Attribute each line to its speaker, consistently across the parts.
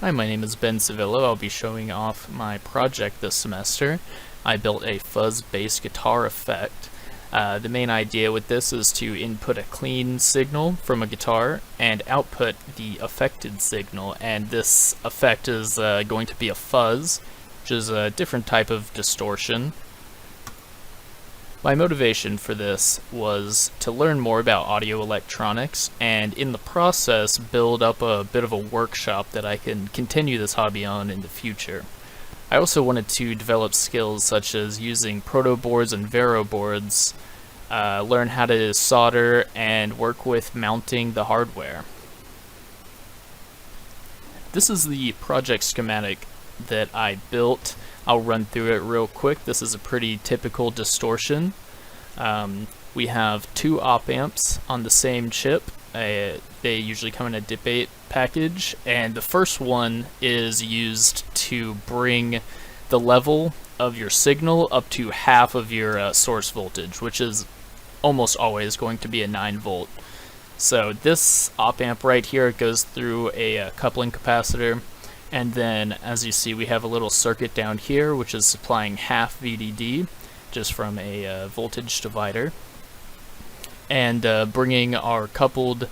Speaker 1: Hi, my name is Ben Civillo. I'll be showing off my project this semester. I built a fuzz bass guitar effect. The main idea with this is to input a clean signal from a guitar and output the affected signal, and this effect is going to be a fuzz, which is a different type of distortion. My motivation for this was to learn more about audio electronics and in the process build up a bit of a workshop that I can continue this hobby on in the future. I also wanted to develop skills such as using proto boards and vero boards, learn how to solder and work with mounting the hardware. This is the project schematic that I built. I'll run through it real quick. This is a pretty typical distortion. We have two op amps on the same chip. They usually come in a dip 8 package, and the first one is used to bring the level of your signal up to half of your source voltage, which is almost always going to be a 9 volt. So this op amp right here goes through a coupling capacitor, and then as you see we have a little circuit down here which is supplying half VDD just from a voltage divider, and bringing our coupled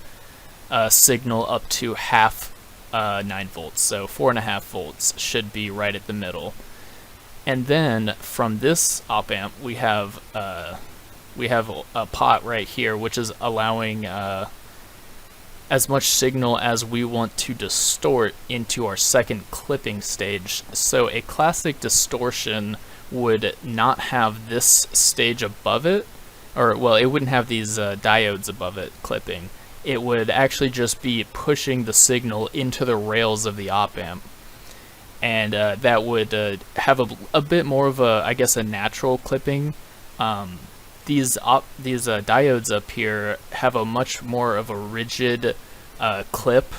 Speaker 1: signal up to half 9 volts, so 4.5 volts should be right at the middle. And then from this op amp we have a pot right here which is allowing as much signal as we want to distort into our second clipping stage. So a classic distortion would not have this stage above it, or well, it wouldn't have these diodes above it clipping. It would actually just be pushing the signal into the rails of the op amp, and that would have a bit more of a, I guess, a natural clipping. These diodes up here have a much more of a rigid clip.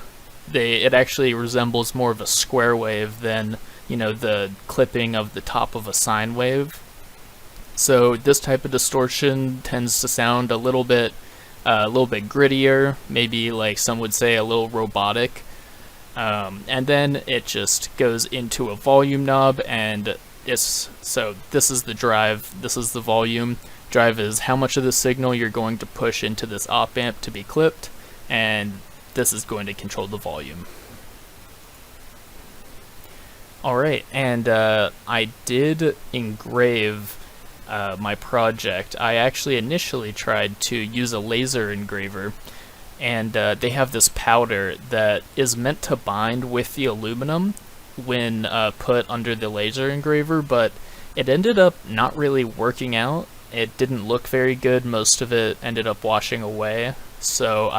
Speaker 1: It actually resembles more of a square wave than, you know, the clipping of the top of a sine wave. So this type of distortion tends to sound a little bit grittier, maybe like some would say a little robotic. And then it just goes into a volume knob, and so this is the drive, this is the volume. Drive is how much of the signal you're going to push into this op amp to be clipped, and this is going to control the volume. Alright, and I did engrave my project. I actually initially tried to use a laser engraver, and they have this powder that is meant to bind with the aluminum when put under the laser engraver, but it ended up not really working out. It didn't look very good. Most of it ended up washing away, so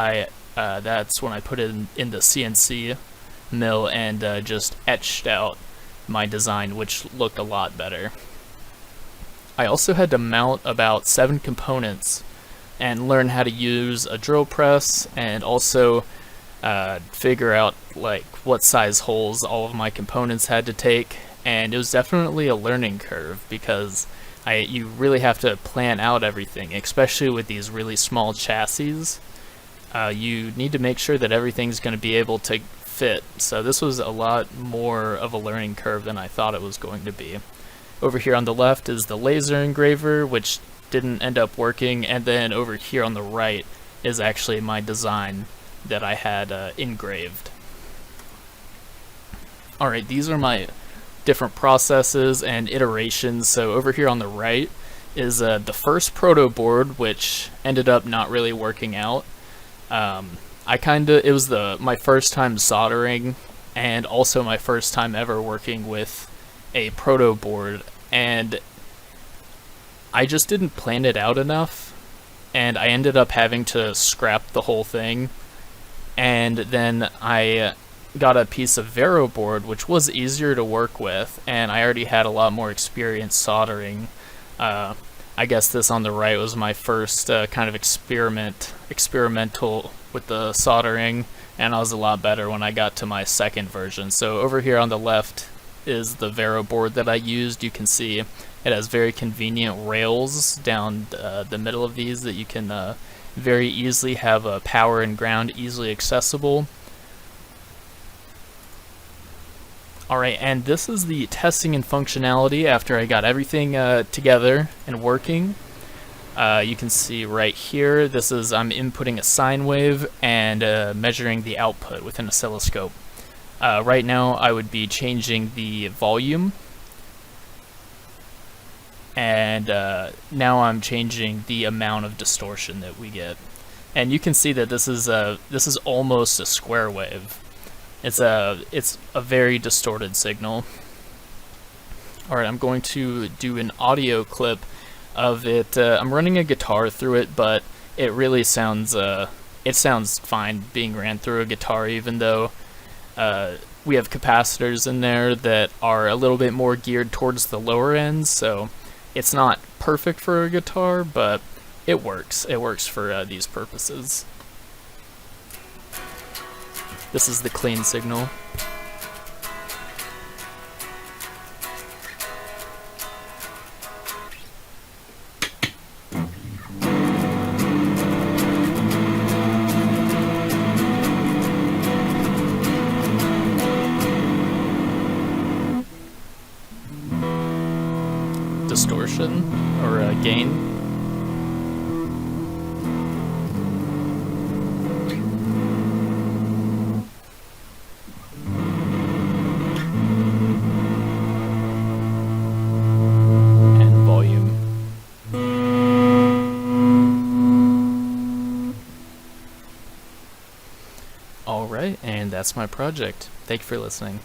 Speaker 1: that's when I put it in the CNC mill and just etched out my design, which looked a lot better. I also had to mount about 7 components and learn how to use a drill press, and also figure out like what size holes all of my components had to take, and it was definitely a learning curve because you really have to plan out everything, especially with these really small chassis. You need to make sure that everything's going to be able to fit, so this was a lot more of a learning curve than I thought it was going to be. Over here on the left is the laser engraver, which didn't end up working, and then over here on the right is actually my design that I had engraved. Alright, these are my different processes and iterations. So over here on the right is the first proto board, which ended up not really working out. It was my first time soldering, and also my first time ever working with a proto board, and I just didn't plan it out enough, and I ended up having to scrap the whole thing. And then I got a piece of vero board, which was easier to work with, and I already had a lot more experience soldering. I guess this on the right was my first kind of experimental with the soldering, and I was a lot better when I got to my second version. So over here on the left is the vero board that I used. You can see it has very convenient rails down the middle of these that you can very easily have power and ground easily accessible. Alright, and this is the testing and functionality after I got everything together and working. You can see right here, this is I'm inputting a sine wave and measuring the output with an oscilloscope. Right now I would be changing the volume, and now I'm changing the amount of distortion that we get. And you can see that this is almost a square wave. It's a very distorted signal. Alright, I'm going to do an audio clip of it. I'm running a guitar through it, but it really sounds fine being ran through a guitar, even though we have capacitors in there that are a little bit more geared towards the lower ends, so it's not perfect for a guitar, but it works. It works for these purposes. This is the clean signal. Distortion or gain. Alright, and that's my project. Thank you for listening.